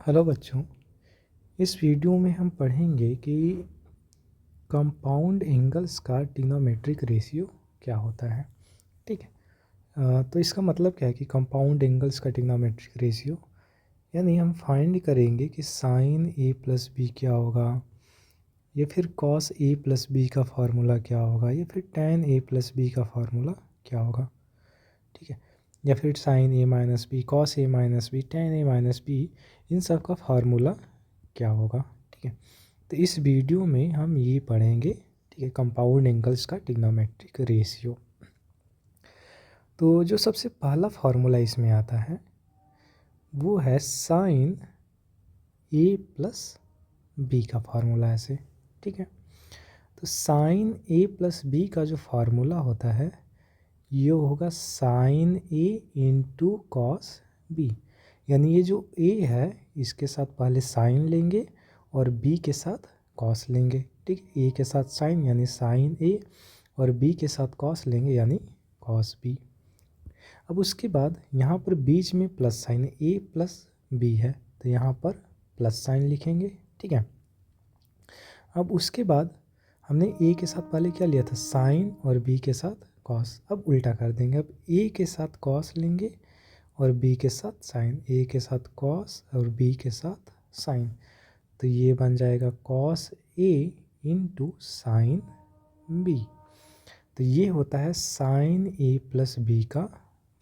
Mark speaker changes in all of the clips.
Speaker 1: Hello बच्चों, इस video में हम पढ़ेंगे कि कंपाउंड एंगल्स का ट्रिग्नोमेट्रिक रेशियो क्या होता है। ठीक है। तो इसका मतलब क्या है कि कंपाउंड एंगल्स का ट्रिग्नोमेट्रिक रेशियो यानी हम फाइंड करेंगे कि साइन ए प्लस बी क्या होगा, या फिर कॉस ए प्लस बी का फार्मूला क्या होगा, या फिर टैन ए प्लस बी का फार्मूला क्या होगा। ठीक है। या फिर sign A minus B, cos A minus B, tan A minus B, इन सब का फार्मूला क्या होगा। ठीक है। तो इस वीडियो में हम ये पढ़ेंगे, ठीक है, कंपाउंड एंगल्स का ट्रिग्नोमेट्रिक रेशियो। तो जो सबसे पहला फार्मूला इसमें आता है वो है साइन ए प्लस बी का फार्मूला ऐसे। ठीक है। तो साइन ए प्लस बी का जो फार्मूला होता है ये होगा साइन ए इंटू कॉस बी। यानी ये जो ए है इसके साथ पहले साइन लेंगे और बी के साथ कॉस लेंगे। ठीक है। ए के साथ साइन यानी साइन ए, और बी के साथ कॉस लेंगे यानी कॉस बी। अब उसके बाद यहाँ पर बीच में प्लस साइन है, ए प्लस बी है तो यहाँ पर प्लस साइन लिखेंगे। ठीक है। अब उसके बाद हमने ए के साथ पहले क्या लिया था, साइन, और बी के साथ कॉस। अब उल्टा कर देंगे, अब ए के साथ कॉस लेंगे और बी के साथ साइन, ए के साथ कॉस और बी के साथ साइन। तो ये बन जाएगा cos A into sine B. तो ये होता है साइन ए प्लस बी का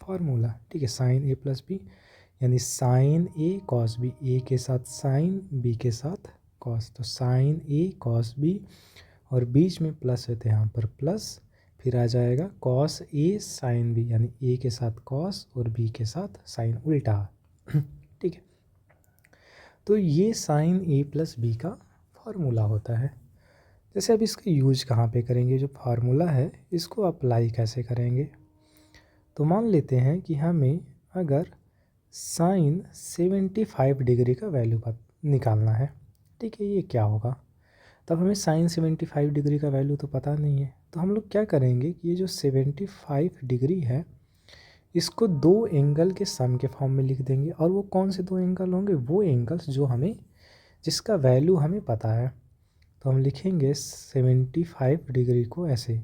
Speaker 1: फार्मूला। ठीक है। साइन ए प्लस बी यानी साइन ए कॉस बी, ए के साथ साइन, बी के साथ कॉस। तो साइन ए कॉस बी, और बीच में प्लस है तो यहाँ पर प्लस, फिर आ जाएगा कॉस ए साइन बी यानी ए के साथ कॉस और बी के साथ साइन, उल्टा। ठीक है। तो ये साइन ए प्लस बी का फार्मूला होता है। जैसे अब इसका यूज कहाँ पे करेंगे, जो फार्मूला है इसको अप्लाई कैसे करेंगे। तो मान लेते हैं कि हमें अगर साइन 75 डिग्री का वैल्यू निकालना है। ठीक है। ये क्या होगा, तब हमें साइन 75 डिग्री का वैल्यू तो पता नहीं है। तो हम लोग क्या करेंगे कि ये जो 75 डिग्री है इसको दो एंगल के सम के फॉर्म में लिख देंगे। और वो कौन से दो एंगल होंगे, वो एंगल्स जो हमें, जिसका वैल्यू हमें पता है। तो हम लिखेंगे 75 डिग्री को ऐसे,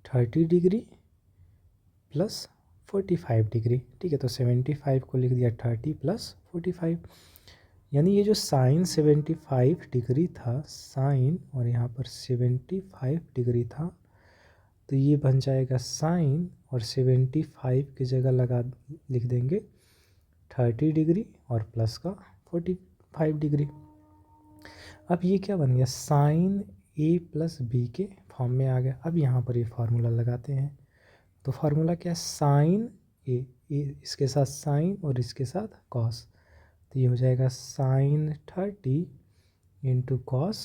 Speaker 1: 30 डिग्री प्लस 45 डिग्री। ठीक है। तो 75 को लिख दिया 30 प्लस 45, यानी ये जो साइन 75 डिग्री था, साइन और यहाँ पर 75 डिग्री था, तो ये बन जाएगा साइन और 75 की जगह लिख देंगे 30 डिग्री और प्लस का 45 डिग्री। अब ये क्या बन गया, साइन ए प्लस बी के फॉर्म में आ गया। अब यहाँ पर ये फार्मूला लगाते हैं। तो फार्मूला क्या है, साइन ए, इसके साथ साइन और इसके साथ कॉस। तो ये हो जाएगा साइन 30 इंटू कॉस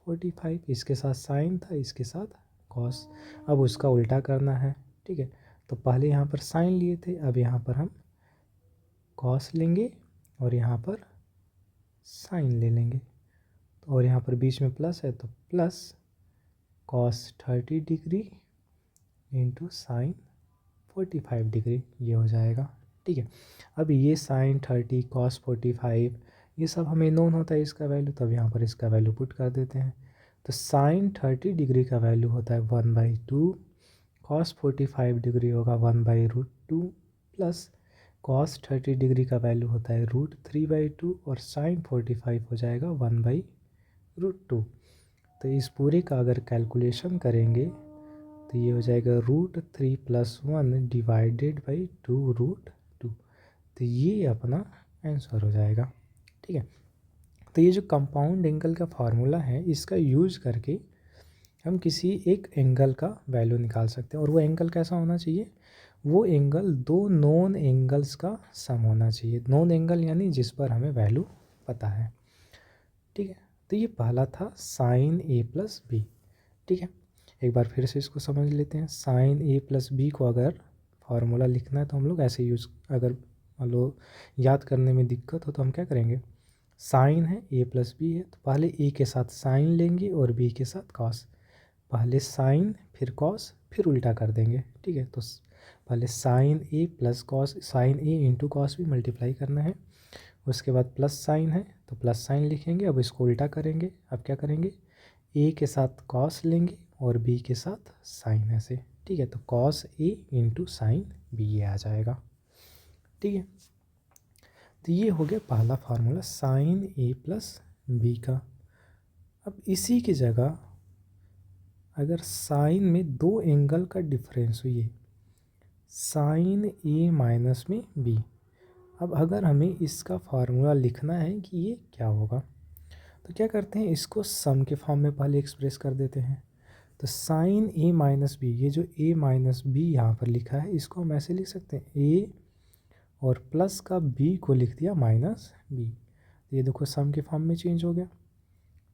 Speaker 1: 45, इसके साथ साइन था इसके साथ कॉस। अब उसका उल्टा करना है। ठीक है। तो पहले यहाँ पर साइन लिए थे, अब यहाँ पर हम कॉस लेंगे और यहाँ पर साइन ले लेंगे। तो और यहाँ पर बीच में प्लस है तो plus cos 30 degree into sine 45 degree, ये हो जाएगा। ठीक है। अब ये साइन 30 कॉस 45 ये सब हमें नोन होता है इसका वैल्यू, तब यहाँ पर इसका वैल्यू पुट कर देते हैं। तो साइन 30 डिग्री का वैल्यू होता है 1/2, कॉस 45 डिग्री होगा 1/√2, प्लस कॉस 30 डिग्री का वैल्यू होता है √3/2, और साइन 45 हो जाएगा 1/√2। तो इस पूरे का अगर कैलकुलेशन करेंगे तो ये हो जाएगा √3 + 1 डिवाइडेड बाई 2√2। तो ये अपना आंसर हो जाएगा। ठीक है। तो ये जो कंपाउंड एंगल का फार्मूला है इसका यूज करके हम किसी एक एंगल का वैल्यू निकाल सकते हैं। और वो एंगल कैसा होना चाहिए, वो एंगल दो नॉन एंगल्स का सम होना चाहिए। नॉन एंगल यानी जिस पर हमें वैल्यू पता है। ठीक है। तो ये पहला था साइन ए प्लस बी। ठीक है। एक बार फिर से इसको समझ लेते हैं। साइन ए प्लस बी को अगर फार्मूला लिखना है तो हम लोग ऐसे यूज़, अगर मान लो याद करने में दिक्कत हो तो हम क्या करेंगे, साइन है ए प्लस बी है तो पहले ए के साथ साइन लेंगे और बी के साथ कॉस। पहले साइन फिर कॉस फिर उल्टा कर देंगे। ठीक है। तो पहले साइन ए प्लस कॉस, साइन ए इंटू कॉस भी मल्टीप्लाई करना है, उसके बाद प्लस साइन है तो प्लस साइन लिखेंगे। अब इसको उल्टा करेंगे, अब क्या करेंगे, ए के साथ कॉस लेंगे और बी के साथ साइन ऐसे, ठीक है। तो cos A into sine B ये आ जाएगा, ठीक है। तो ये हो गया पहला फार्मूला साइन ए प्लस बी का। अब इसी की जगह अगर साइन में दो एंगल का डिफरेंस हुई है, साइन ए माइनस में बी, अब अगर हमें इसका फार्मूला लिखना है कि ये क्या होगा, तो क्या करते हैं, इसको सम के फॉर्म में पहले एक्सप्रेस कर देते हैं। तो साइन ए माइनस बी, ये जो ए माइनस बी यहाँ पर लिखा है इसको हम ऐसे लिख सकते हैं, ए और प्लस का बी को लिख दिया माइनस बी, ये देखो सम के फॉर्म में चेंज हो गया।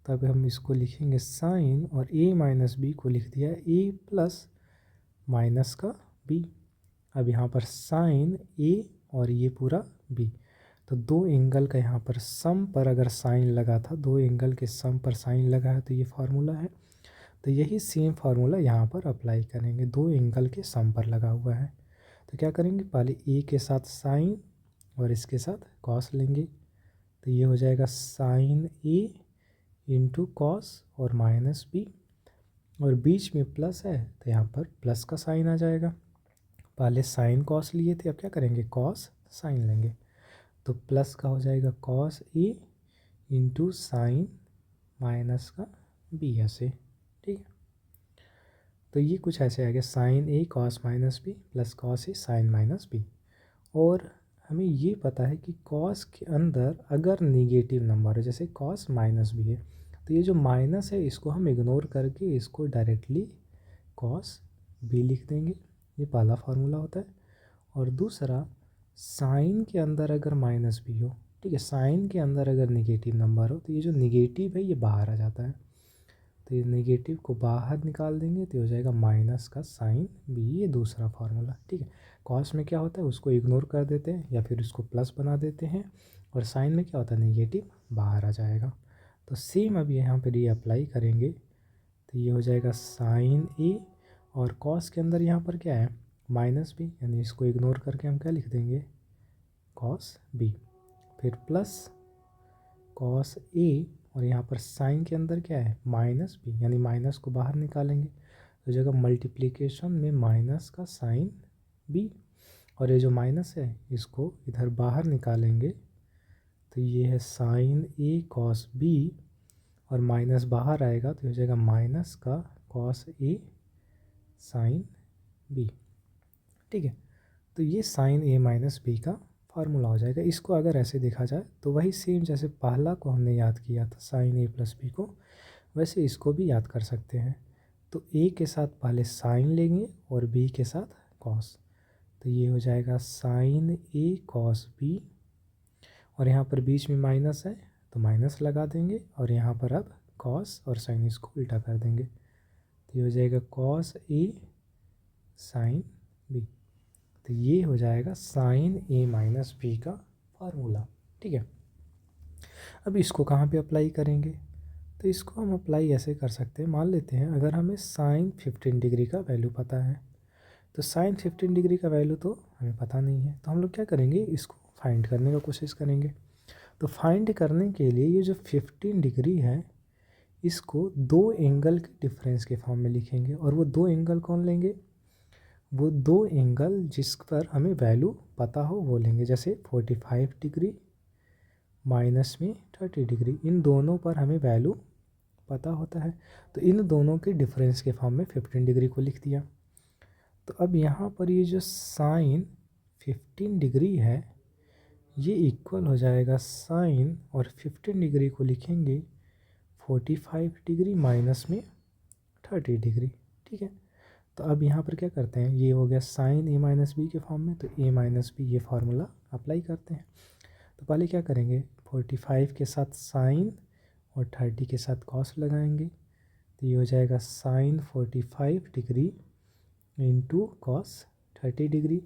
Speaker 1: तब हम इसको लिखेंगे साइन और ए माइनस बी को लिख दिया ए प्लस माइनस का बी। अब यहाँ पर साइन ए और ये पूरा बी, तो दो एंगल का यहाँ पर सम पर अगर साइन लगा था, दो एंगल के सम पर साइन लगा है तो ये फार्मूला है। तो यही सेम फार्मूला यहाँ पर अप्लाई करेंगे, दो एंगल के सम पर लगा हुआ है। तो क्या करेंगे, पहले ए के साथ साइन और इसके साथ कॉस लेंगे, तो ये हो जाएगा साइन ए इंटू कॉस और माइनस बी, और बीच में प्लस है तो यहाँ पर प्लस का साइन आ जाएगा। पहले साइन कॉस लिए थे, अब क्या करेंगे, कॉस साइन लेंगे, तो प्लस का हो जाएगा cos A into sine minus का बी ऐसे, ठीक है। तो ये कुछ ऐसे आ गया sine A cos minus B plus cos A sine minus B. और हमें ये पता है कि कॉस के अंदर अगर निगेटिव नंबर है, जैसे कॉस माइनस बी है, तो ये जो माइनस है इसको हम इग्नोर करके इसको डायरेक्टली कॉस बी लिख देंगे, ये पहला फार्मूला होता है। और दूसरा, साइन के अंदर अगर माइनस बी हो, ठीक है, साइन के अंदर अगर निगेटिव नंबर हो तो ये जो निगेटिव है ये बाहर आ जाता है, तो ये नेगेटिव को बाहर निकाल देंगे तो हो जाएगा माइनस का साइन बी, ये दूसरा फार्मूला, ठीक है। कॉस में क्या होता है उसको इग्नोर कर देते हैं या फिर उसको प्लस बना देते हैं, और साइन में क्या होता है नेगेटिव बाहर आ जाएगा। तो सेम अब यहाँ पर ये अप्लाई करेंगे, तो ये हो जाएगा साइन ए और कॉस के अंदर यहाँ पर क्या है माइनस बी, यानी इसको इग्नोर करके हम क्या लिख देंगे, कॉस बी, फिर प्लस कॉस ए और यहाँ पर साइन के अंदर क्या है माइनस बी, यानी माइनस को बाहर निकालेंगे तो जगह मल्टीप्लिकेशन में माइनस का साइन बी, और ये जो माइनस है इसको इधर बाहर निकालेंगे तो ये है साइन ए कॉस बी, और माइनस बाहर आएगा तो हो जाएगा माइनस का कॉस ए साइन बी, ठीक है। तो ये साइन ए माइनस बी का फार्मूला हो जाएगा। इसको अगर ऐसे देखा जाए तो वही सेम जैसे पहला को हमने याद किया था साइन ए प्लस बी को, वैसे इसको भी याद कर सकते हैं। तो ए के साथ पहले साइन लेंगे और बी के साथ कॉस, तो ये हो जाएगा साइन ए कॉस बी, और यहाँ पर बीच में माइनस है तो माइनस लगा देंगे, और यहाँ पर अब कॉस और साइन इसको उल्टा कर देंगे, तो ये हो जाएगा कॉस ए साइन बी। तो ये हो जाएगा साइन ए माइनस बी का फार्मूला, ठीक है। अब इसको कहाँ पे अप्लाई करेंगे, तो इसको हम अप्लाई ऐसे कर सकते हैं, मान लेते हैं अगर हमें साइन 15 डिग्री का वैल्यू पता है, तो साइन 15 डिग्री का वैल्यू तो हमें पता नहीं है, तो हम लोग क्या करेंगे, इसको फाइंड करने का कोशिश करेंगे। तो फाइंड करने के लिए ये जो 15 डिग्री है इसको दो एंगल के डिफरेंस के फॉर्म में लिखेंगे, और वो दो एंगल कौन लेंगे, वो दो एंगल जिस पर हमें वैल्यू पता हो वो लेंगे, जैसे 45 डिग्री माइनस में 30 डिग्री, इन दोनों पर हमें वैल्यू पता होता है, तो इन दोनों के डिफरेंस के फॉर्म में 15 डिग्री को लिख दिया। तो अब यहाँ पर ये जो साइन 15 डिग्री है ये इक्वल हो जाएगा साइन, और 15 डिग्री को लिखेंगे 45 डिग्री माइनस में 30 डिग्री, ठीक है। तो अब यहाँ पर क्या करते हैं, ये हो गया साइन ए माइनस बी के फॉर्म में, तो ए माइनस बी ये फार्मूला अप्लाई करते हैं। तो पहले क्या करेंगे, 45 के साथ साइन और 30 के साथ कॉस लगाएंगे, तो ये हो जाएगा sine 45 degree into cos 30 degree,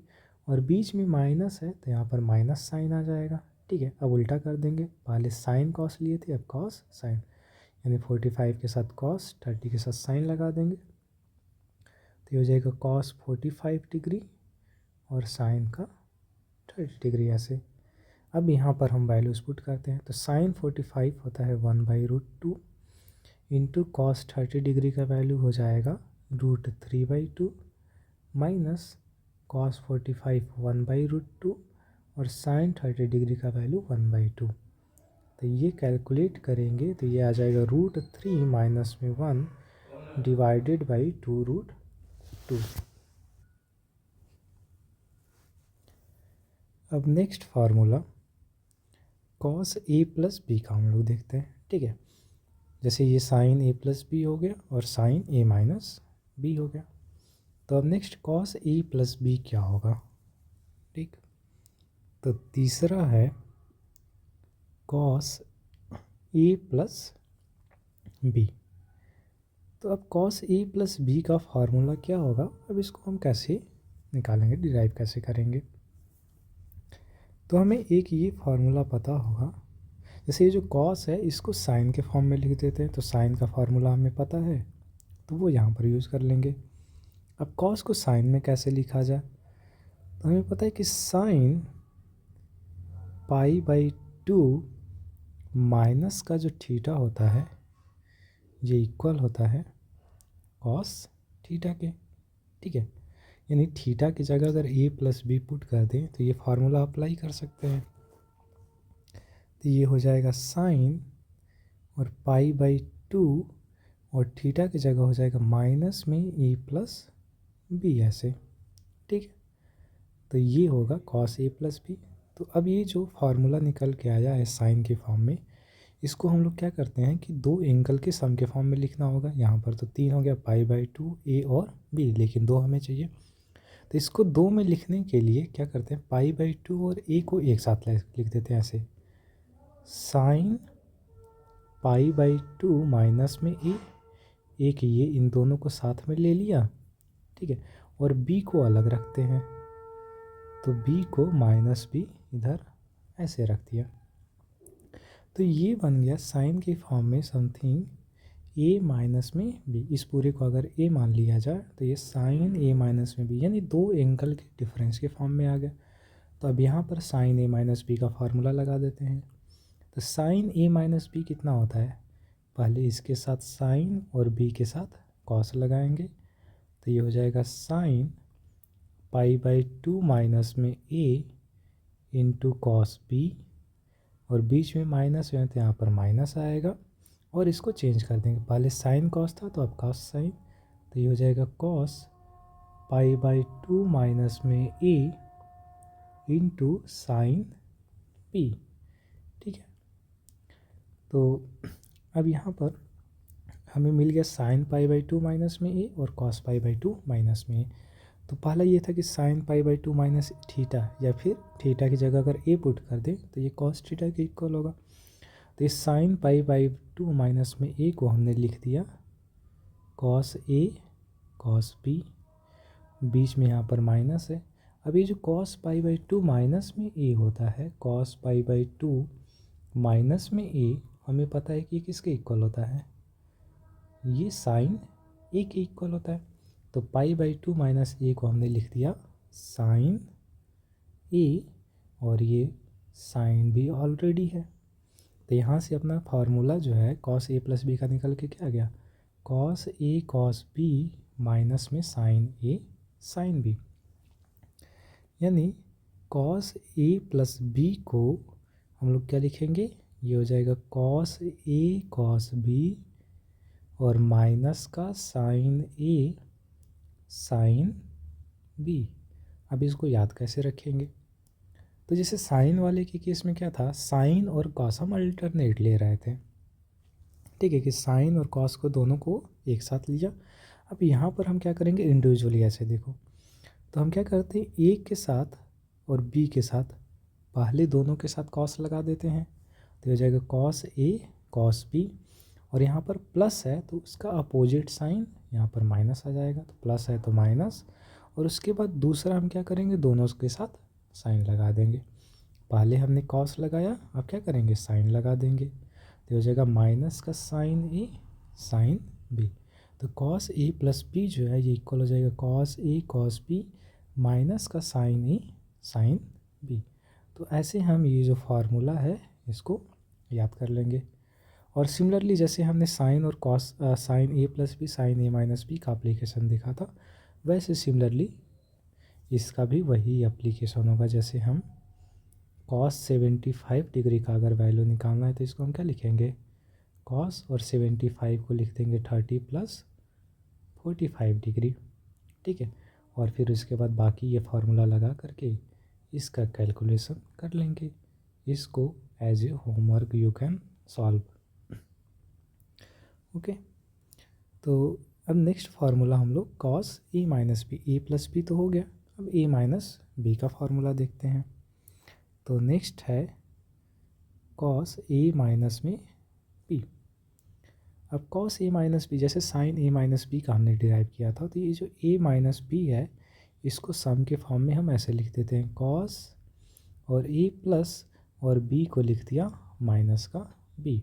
Speaker 1: और बीच में माइनस है तो यहाँ पर माइनस साइन आ जाएगा, ठीक है। अब उल्टा कर देंगे, पहले साइन कॉस लिए थे अब कॉस साइन, यानी 45 के साथ कॉस 30 के साथ साइन लगा देंगे, तो ये हो जाएगा कॉस 45 डिग्री और साइन का 30 डिग्री ऐसे। अब यहाँ पर हम वैल्यूज़ पुट करते हैं, तो साइन 45 होता है 1/√2 इंटू कॉस 30 डिग्री का वैल्यू हो जाएगा √3/2 माइनस कॉस 45 1/√2 और साइन 30 डिग्री का वैल्यू 1/2। तो ये कैलकुलेट करेंगे तो ये आ जाएगा √3 माइनस में 1 डिवाइडेड बाई 2√2। अब next formula cos A plus B का हम लोग देखते हैं। ठीक है, जैसे ये साइन ए प्लस बी हो गया और साइन ए माइनस बी हो गया। तो अब next cos A plus B क्या होगा। ठीक, तो तीसरा है कॉस ए प्लस बी। तो अब कॉस ए प्लस बी का फार्मूला क्या होगा, अब इसको हम कैसे निकालेंगे, डिराइव कैसे करेंगे। तो हमें एक ये फार्मूला पता होगा, जैसे ये जो कॉस है इसको साइन के फॉर्म में लिख देते हैं, तो साइन का फार्मूला हमें पता है तो वो यहाँ पर यूज़ कर लेंगे। अब कॉस को साइन में कैसे लिखा जाए, तो हमें पता है कि साइन π/2 माइनस का जो थीटा होता है ये इक्वल होता है कॉस थीटा के। ठीक है, यानी थीटा की जगह अगर ए प्लस बी पुट कर दें तो ये फार्मूला अप्लाई कर सकते हैं। तो ये हो जाएगा साइन और π/2 और थीटा की जगह हो जाएगा माइनस में ए प्लस बी ऐसे। ठीक है, तो ये होगा कॉस ए प्लस बी। तो अब ये जो फार्मूला निकल के आया है साइन के फॉर्म में, इसको हम लोग क्या करते हैं कि दो एंगल के सम के फॉर्म में लिखना होगा। यहाँ पर तो 3 हो गया π/2 ए और बी, लेकिन 2 हमें चाहिए। तो इसको 2 में लिखने के लिए क्या करते हैं, π/2 और ए को एक साथ लिख देते हैं ऐसे, साइन π/2 माइनस में ए, एक ये इन दोनों को साथ में ले लिया। ठीक है, और बी को अलग रखते हैं, तो बी को माइनस बी इधर ऐसे रख दिया। तो ये बन गया साइन के फॉर्म में समथिंग ए माइनस में बी। इस पूरे को अगर ए मान लिया जाए तो ये साइन ए माइनस में बी, यानी दो एंगल के डिफरेंस के फॉर्म में आ गया। तो अब यहाँ पर साइन ए माइनस बी का फार्मूला लगा देते हैं। तो साइन ए माइनस बी कितना होता है, पहले इसके साथ साइन और बी के साथ कॉस लगाएंगे, तो ये हो जाएगा साइन π/2 माइनस में ए इंटू कॉस बी, और बीच में माइनस है तो यहाँ पर माइनस आएगा, और इसको चेंज कर देंगे, पहले साइन कॉस था तो अब कॉस साइन, तो ये हो जाएगा कॉस π/2 माइनस में ए इंटू साइन बी। ठीक है, तो अब यहाँ पर हमें मिल गया साइन π/2 माइनस में ए और कॉस π/2 माइनस में ए। तो पहला ये था कि साइन π/2 माइनस थीटा, या फिर थीटा की जगह अगर ए पुट कर दें तो ये कॉस थीटा के इक्वल होगा। तो इस साइन π/2 माइनस में ए को हमने लिख दिया कॉस ए कॉस बी, बीच में यहाँ पर माइनस है। अब ये जो कॉस π/2 माइनस में ए होता है, कॉस π/2 माइनस में ए, हमें पता है कि किसके इक्वल होता है, ये साइन ए के इक्वल होता है। तो π/2 माइनस ए को हमने लिख दिया साइन ए, और ये साइन भी ऑलरेडी है। तो यहाँ से अपना फार्मूला जो है कॉस ए प्लस बी का निकल के क्या गया, cos A cos B minus में साइन ए साइन बी, यानी कॉस ए प्लस बी को हम लोग क्या लिखेंगे, ये हो जाएगा कॉस ए कॉस बी और माइनस का साइन ए साइन बी। अब इसको याद कैसे रखेंगे, तो जैसे साइन वाले के केस में क्या था, साइन और कॉस हम अल्टरनेट ले रहे थे। ठीक है, कि साइन और कॉस को दोनों को एक साथ लिया। अब यहाँ पर हम क्या करेंगे, इंडिविजुअली ऐसे देखो, तो हम क्या करते हैं, ए के साथ और बी के साथ पहले दोनों के साथ कॉस लगा देते हैं, तो हो जाएगा कॉस ए कॉस बी, और यहाँ पर प्लस है तो उसका अपोजिट साइन यहाँ पर माइनस आ जाएगा, तो प्लस है तो माइनस, और उसके बाद दूसरा हम क्या करेंगे, दोनों के साथ साइन लगा देंगे। पहले हमने कॉस लगाया, अब क्या करेंगे, साइन लगा देंगे, तो हो जाएगा माइनस का साइन ए साइन बी। तो कॉस ए प्लस बी जो है ये इक्वल हो जाएगा कॉस ए कॉस बी माइनस का साइन ए साइन बी। तो ऐसे हम ये जो फार्मूला है इसको याद कर लेंगे। और सिमिलरली जैसे हमने साइन और cos sine A plus B sign A minus B का एप्लीकेशन देखा था, वैसे सिमिलरली इसका भी वही एप्लीकेशन होगा। जैसे हम कॉस 75 डिग्री का अगर वैल्यू निकालना है तो इसको हम क्या लिखेंगे, कॉस और 75 को लिख देंगे 30 प्लस 45 डिग्री। ठीक है, और फिर उसके बाद बाकी ये फार्मूला लगा करके इसका कैलकुलेशन कर लेंगे। इसको as a homework you can solve. Okay, तो अब नेक्स्ट फार्मूला हम लोग cos A minus B, A plus B तो हो गया, अब ए माइनस बी का फार्मूला देखते हैं। तो नेक्स्ट है कॉस ए माइनस में बी। अब कॉस ए माइनस बी, जैसे साइन ए माइनस बी का हमने डिराइव किया था, तो ये जो ए माइनस बी है इसको सम के फॉर्म में हम ऐसे लिख देते हैं, कॉस और ए प्लस और बी को लिख दिया माइनस का बी।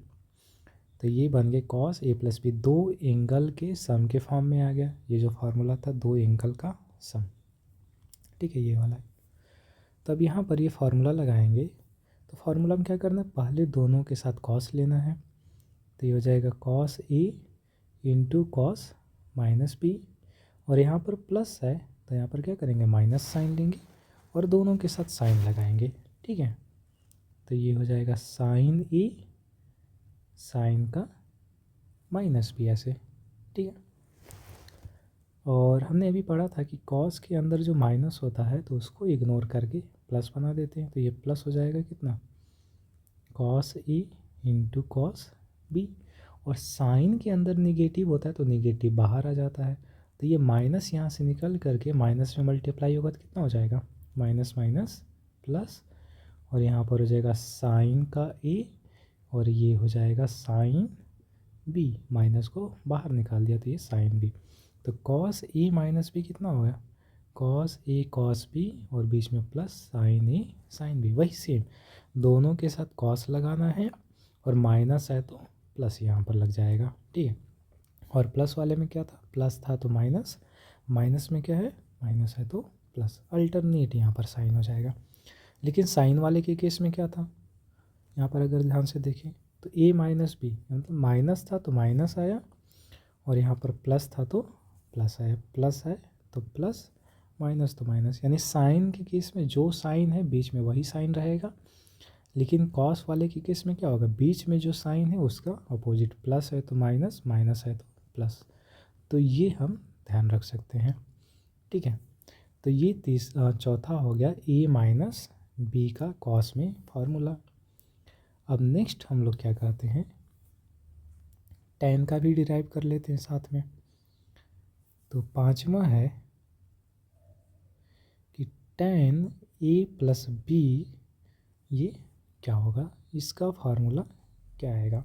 Speaker 1: तो ये बन गए कॉस ए प्लस बी, दो एंगल के सम के फॉर्म में आ गया। ये जो फार्मूला था दो एंगल का सम। ठीक है, ये वाला है। तो अब यहाँ पर ये फार्मूला लगाएंगे, तो फार्मूला में क्या करना है, पहले दोनों के साथ कॉस लेना है। तो ये हो जाएगा cos A into cos minus B, और यहाँ पर प्लस है तो यहाँ पर क्या करेंगे, माइनस साइन लेंगे और दोनों के साथ साइन लगाएंगे। ठीक है, तो ये हो जाएगा साइन ए साइन का माइनस बी ऐसे। ठीक है, और हमने अभी पढ़ा था कि कॉस के अंदर जो माइनस होता है तो उसको इग्नोर करके प्लस बना देते हैं। तो ये प्लस हो जाएगा कितना, cos A into cos B, और साइन के अंदर निगेटिव होता है तो निगेटिव बाहर आ जाता है। तो ये माइनस यहाँ से निकल करके माइनस में मल्टीप्लाई होगा तो कितना हो जाएगा, माइनस माइनस प्लस, और यहाँ पर हो जाएगा साइन का ए और ये हो जाएगा साइन बी, माइनस को बाहर निकाल दिया तो ये साइन बी। तो कॉस ए माइनस बी कितना हो गया, कॉस ए कॉस बी और बीच में प्लस साइन ए साइन बी। वही सेम दोनों के साथ कॉस लगाना है और माइनस है तो प्लस यहाँ पर लग जाएगा। ठीक है, और प्लस वाले में क्या था, प्लस था तो माइनस, माइनस में क्या है, माइनस है तो प्लस, अल्टरनेट यहाँ पर साइन हो जाएगा। लेकिन साइन वाले के केस में क्या था, यहाँ पर अगर ध्यान से देखें तो ए माइनस बी मतलब माइनस था तो माइनस आया, और यहाँ पर प्लस था तो प्लस आया, प्लस है तो प्लस, माइनस तो माइनस। यानी साइन के केस में जो साइन है बीच में वही साइन रहेगा, लेकिन कॉस वाले के केस में क्या होगा, बीच में जो साइन है उसका अपोजिट, प्लस है तो माइनस, माइनस है तो प्लस। तो ये हम ध्यान रख सकते हैं। ठीक है, तो ये चौथा हो गया ए माइनस बी का कॉस में फार्मूला। अब नेक्स्ट हम लोग क्या करते हैं, tan का भी डिराइव कर लेते हैं साथ में। तो पांचवा है कि tan a प्लस बी, ये क्या होगा, इसका फार्मूला क्या आएगा।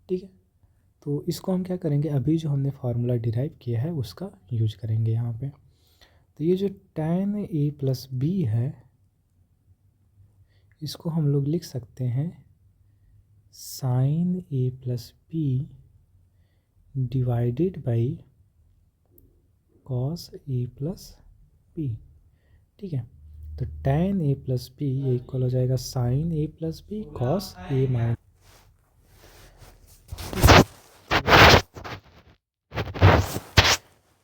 Speaker 1: ठीक है, तो इसको हम क्या करेंगे, अभी जो हमने फार्मूला डिराइव किया है उसका यूज करेंगे यहाँ पे। तो ये जो tan a प्लस बी है इसको हम लोग लिख सकते हैं sine a plus B divided by cos A plus B. ठीक है, तो tan a प्लस बी ये इक्वल हो जाएगा sine a plus B cos A minus.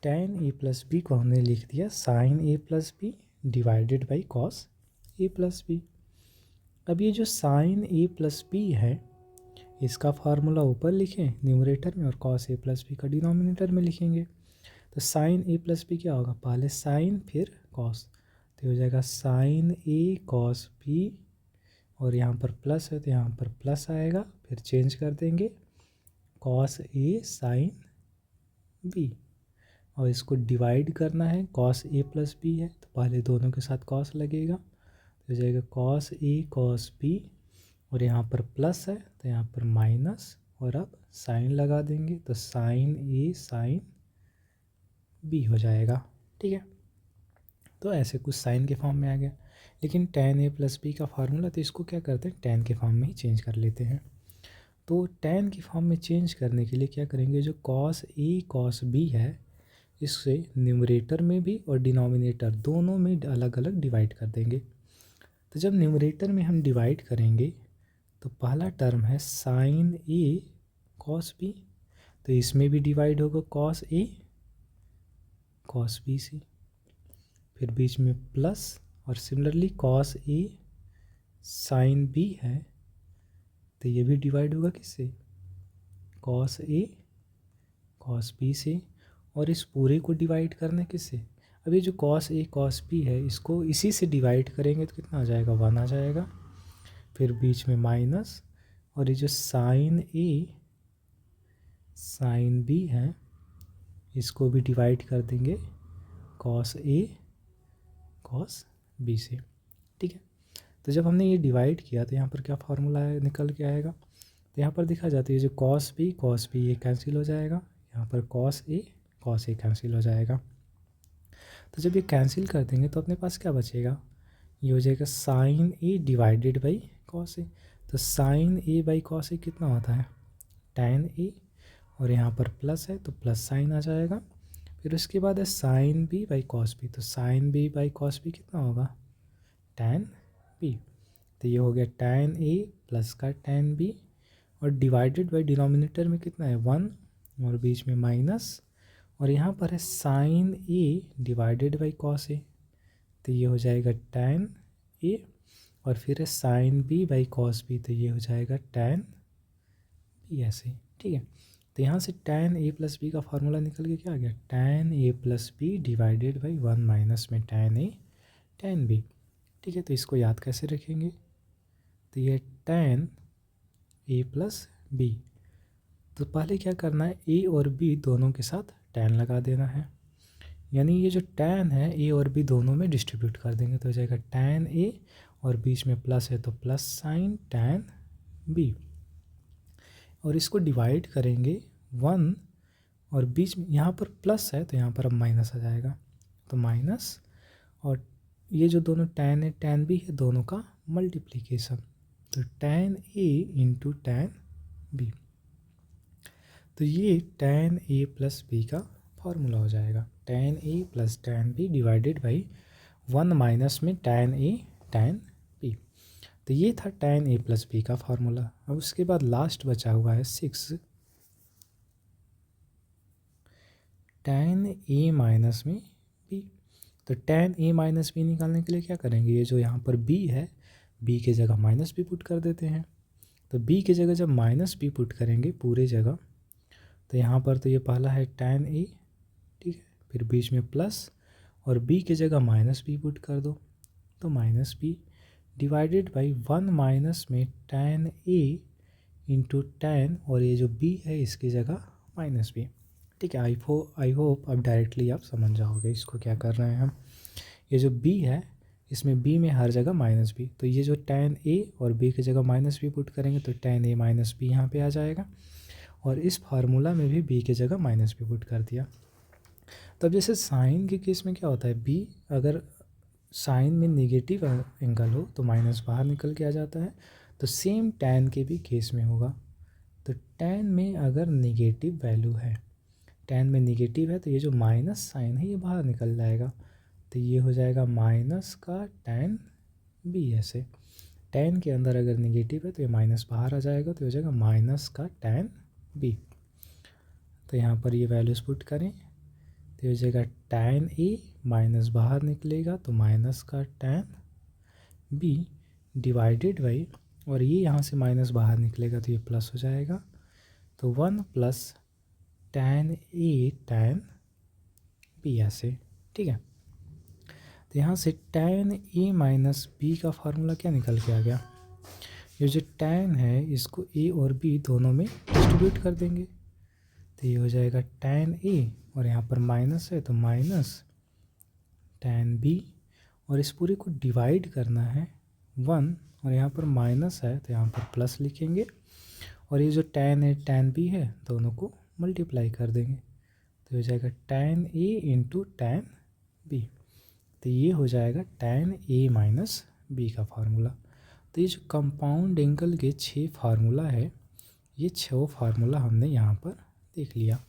Speaker 1: tan a plus B को हमने लिख दिया sine a plus B divided by cos A plus B. अब ये जो साइन a प्लस बी है इसका फार्मूला ऊपर लिखें न्यूमरेटर में और कॉस ए प्लस बी का डिनोमिनेटर में लिखेंगे। तो साइन ए प्लस बी क्या होगा, पहले साइन फिर कॉस, तो हो जाएगा साइन ए कॉस बी, और यहाँ पर प्लस है तो यहाँ पर प्लस आएगा, फिर चेंज कर देंगे कॉस ए साइन बी, और इसको डिवाइड करना है, कॉस ए प्लस बी है तो पहले दोनों के साथ कॉस लगेगा, तो हो जाएगा कॉस ए कॉस बी, और यहाँ पर प्लस है तो यहाँ पर माइनस, और अब साइन लगा देंगे तो साइन ए साइन बी हो जाएगा। ठीक है, तो ऐसे कुछ साइन के फॉर्म में आ गया। लेकिन tan a प्लस बी का फार्मूला, तो इसको क्या करते हैं tan के फॉर्म में ही चेंज कर लेते हैं। तो tan के फॉर्म में चेंज करने के लिए क्या करेंगे, जो cos a cos b है इससे न्यूमरेटर में भी और डिनोमिनेटर दोनों में अलग अलग डिवाइड कर देंगे। तो जब न्यूमरेटर में हम डिवाइड करेंगे तो पहला टर्म है साइन ए कॉस बी, तो इसमें भी डिवाइड होगा कॉस ए कॉस बी से। फिर बीच में प्लस और similarly cos A sine B है, तो ये भी डिवाइड होगा किससे, कॉस ए कॉस बी से। और इस पूरे को डिवाइड करना किससे, अब ये जो कॉस ए कॉस बी है इसको इसी से डिवाइड करेंगे तो कितना आ जाएगा, 1 आ जाएगा। फिर बीच में माइनस, और ये जो साइन ए साइन बी है इसको भी डिवाइड कर देंगे कॉस ए कॉस बी से। ठीक है, तो जब हमने ये डिवाइड किया तो यहाँ पर क्या फार्मूला है निकल के आएगा, तो यहाँ पर दिखा जाता है ये जो कॉस बी ये कैंसिल हो जाएगा, यहाँ पर कॉस ए कैंसिल हो जाएगा। तो जब ये कैंसिल कर देंगे तो अपने पास क्या बचेगा, ये हो जाएगा sine A divided by cos A. तो sine A by cos A कितना होता है, tan ए, और यहाँ पर प्लस है तो प्लस साइन आ जाएगा। फिर उसके बाद है sine B by cos B, तो sine B by cos B कितना होगा, tan बी। तो ये हो गया tan ए प्लस का tan बी, और डिवाइडेड बाई डिनोमिनेटर में कितना है 1 और बीच में माइनस, और यहाँ पर है sine A divided by cos A, तो ये हो जाएगा tan ए, और फिर है sine B by cos B, तो ये हो जाएगा tan बी ऐसे। ठीक है, तो यहाँ से tan ए प्लस बी का फार्मूला निकल के क्या आ गया, tan A plus B divided by 1 minus में tan ए tan बी। ठीक है, तो इसको याद कैसे रखेंगे, तो ये tan ए प्लस बी, तो पहले क्या करना है ए और बी दोनों के साथ tan लगा देना है, यानी ये जो tan है ए और बी दोनों में डिस्ट्रीब्यूट कर देंगे तो हो जाएगा tan ए, और बीच में प्लस है तो प्लस साइन tan बी, और इसको डिवाइड करेंगे 1 और बीच में यहाँ पर प्लस है तो यहाँ पर अब माइनस आ जाएगा, तो माइनस, और ये जो दोनों tan है tan बी है दोनों का मल्टीप्लिकेशन, तो tan A into tan B, तो ये tan ए प्लस बी का फार्मूला हो जाएगा, tan A plus tan B divided by 1 minus में tan ए tan बी। तो ये था tan ए प्लस बी का फार्मूला। अब उसके बाद लास्ट बचा हुआ है 6 tan ए माइनस में बी। तो tan ए माइनस बी निकालने के लिए क्या करेंगे, ये जो यहाँ पर b है b के जगह माइनस बी पुट कर देते हैं, तो b की जगह जब माइनस बी पुट करेंगे पूरे जगह, तो यहाँ पर तो ये पहला है tan ए, ठीक है, फिर बीच में प्लस और b की जगह माइनस बी पुट कर दो, तो minus B divided by 1 minus में tan ए इंटू tan, और ये जो b है इसकी जगह माइनस बी। ठीक है, आई होप अब डायरेक्टली आप समझ जाओगे इसको क्या कर रहे हैं हम। ये जो b है इसमें b में हर जगह माइनस बी, तो ये जो tan a और b की जगह माइनस बी पुट करेंगे तो tan a माइनस बी यहाँ पे आ जाएगा, और इस फार्मूला में भी b की जगह माइनस बी पुट कर दिया। तब जैसे साइन के केस में क्या होता है, b अगर साइन में नेगेटिव एंगल हो तो माइनस बाहर निकल के आ जाता है, तो सेम tan के भी केस में होगा। तो tan में अगर नेगेटिव वैल्यू है, tan में नेगेटिव है तो ये जो माइनस साइन है ये बाहर निकल जाएगा, तो ये हो जाएगा माइनस का tan b ऐसे। tan के अंदर अगर नेगेटिव है तो ये माइनस बाहर आ जाएगा, तो हो जाएगा माइनस का tan b। तो यहाँ पर ये वैल्यूज पुट करें तो हो जाएगा tan a माइनस बाहर निकलेगा तो माइनस का tan b डिवाइडेड बाई, और ये यहाँ से माइनस बाहर निकलेगा तो ये प्लस हो जाएगा, तो 1 plus tan a tan b ऐसे। ठीक है, तो यहाँ से tan a माइनस b का फार्मूला क्या निकल के आ गया, ये जो tan है इसको a और b दोनों में डिस्ट्रीब्यूट कर देंगे, तो ये हो जाएगा tan a, और यहाँ पर माइनस है तो माइनस tan b, और इस पूरे को डिवाइड करना है 1, और यहाँ पर माइनस है तो यहाँ पर प्लस लिखेंगे, और ये जो tan है tan b है दोनों को मल्टीप्लाई कर देंगे, तो हो जाएगा tan a into tan b, तो ये हो जाएगा tan a माइनस b का फार्मूला। तो ये जो कंपाउंड एंगल के 6 फार्मूला है, ये 6 फार्मूला हमने यहाँ पर देख लिया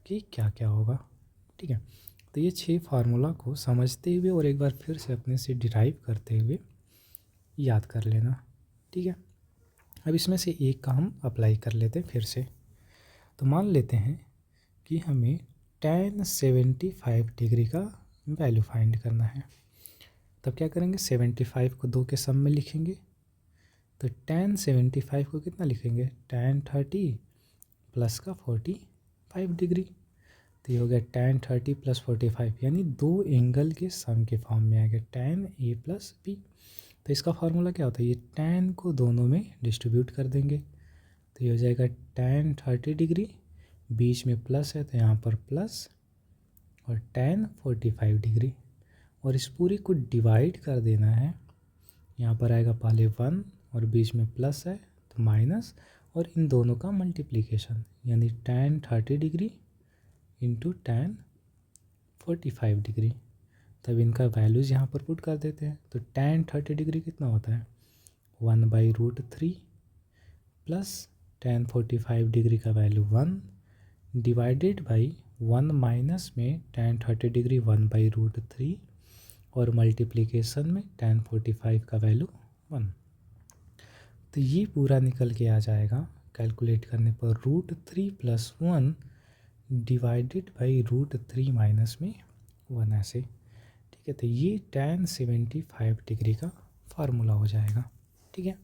Speaker 1: कि क्या क्या होगा। ठीक है। तो ये 6 फार्मूला को समझते हुए और एक बार फिर से अपने से डिराइव करते हुए याद कर लेना, ठीक है। अब इसमें से एक का हम अप्लाई कर लेते हैं फिर से। तो मान लेते हैं कि हमें tan 75 डिग्री का वैल्यू फाइंड करना है। तब क्या करेंगे, 75 को 2 के सम में लिखेंगे। तो tan 75 को कितना लिखेंगे, tan 30 प्लस का 45 डिग्री। तो ये हो गया tan 30 प्लस 45, यानी 2 एंगल के सम के फॉर्म में आएगा tan A प्लस B। तो इसका फार्मूला क्या होता है, ये tan को दोनों में डिस्ट्रीब्यूट कर देंगे। तो ये हो जाएगा tan 30 डिग्री, बीच में प्लस है तो यहाँ पर प्लस, और tan 45 डिग्री, और इस पूरी को डिवाइड कर देना है। यहाँ पर आएगा पहले 1 और बीच में प्लस है तो माइनस, और इन दोनों का मल्टीप्लिकेशन, यानी tan 30 degree into tan 45 degree. तब इनका वैल्यूज़ यहाँ पर पुट कर देते हैं। तो tan 30 डिग्री कितना होता है, 1/√3 प्लस tan 45 डिग्री का वैल्यू 1 डिवाइडेड बाई 1 माइनस में tan 30 डिग्री 1/√3, और मल्टीप्लिकेशन में tan 45 का वैल्यू 1। तो ये पूरा निकल के आ जाएगा कैलकुलेट करने पर √3 प्लस 1 डिवाइडेड बाई √3 माइनस में 1 ऐसे, ठीक है। तो ये tan 75 डिग्री का फार्मूला हो जाएगा, ठीक है।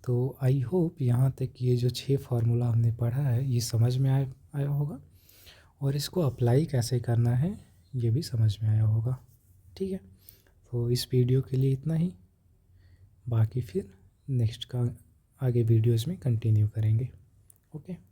Speaker 1: तो आई होप यहाँ तक ये जो 6 फार्मूला हमने पढ़ा है ये समझ में आया होगा, और इसको अप्लाई कैसे करना है ये भी समझ में आया होगा, ठीक है। तो इस वीडियो के लिए इतना ही, बाकी फिर नेक्स्ट का आगे वीडियोस में कंटिन्यू करेंगे। ओके।